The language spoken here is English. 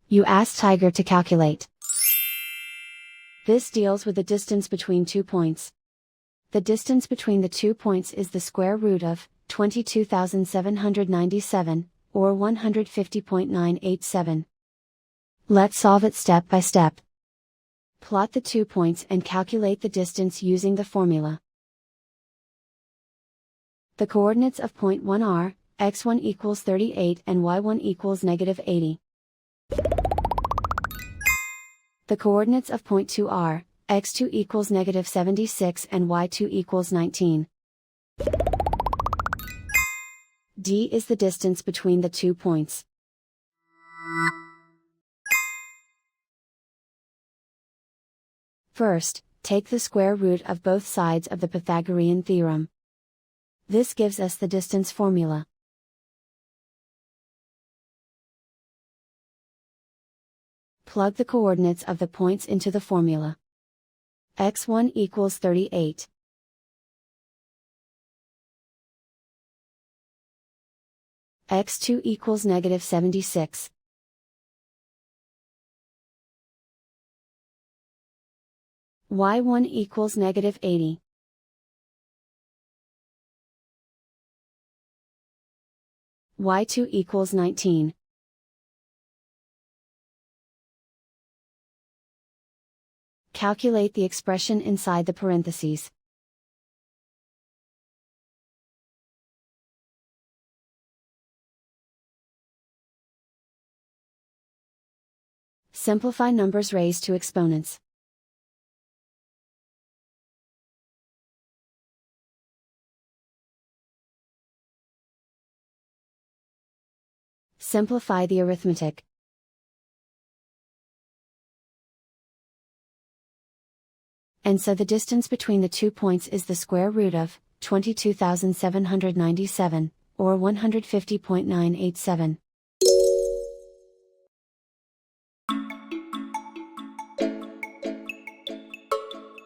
You ask Tiger to calculate. This deals with the distance between 2 points. The distance between the 2 points is the square root of 22,797, or 150.987. Let's solve it step by step. Plot the 2 points and calculate the distance using the formula. The coordinates of point 1 are, x1 equals 38 and y1 equals -80. The coordinates of point 2 are, x2 equals -76 and y2 equals 19. D is the distance between the 2 points. First, take the square root of both sides of the Pythagorean theorem. This gives us the distance formula. Plug the coordinates of the points into the formula. x1 equals 38. x2 equals -76. y1 equals -80. y2 equals 19. Calculate the expression inside the parentheses. Simplify numbers raised to exponents. Simplify the arithmetic. And so the distance between the 2 points is the square root of 22,797, or 150.987.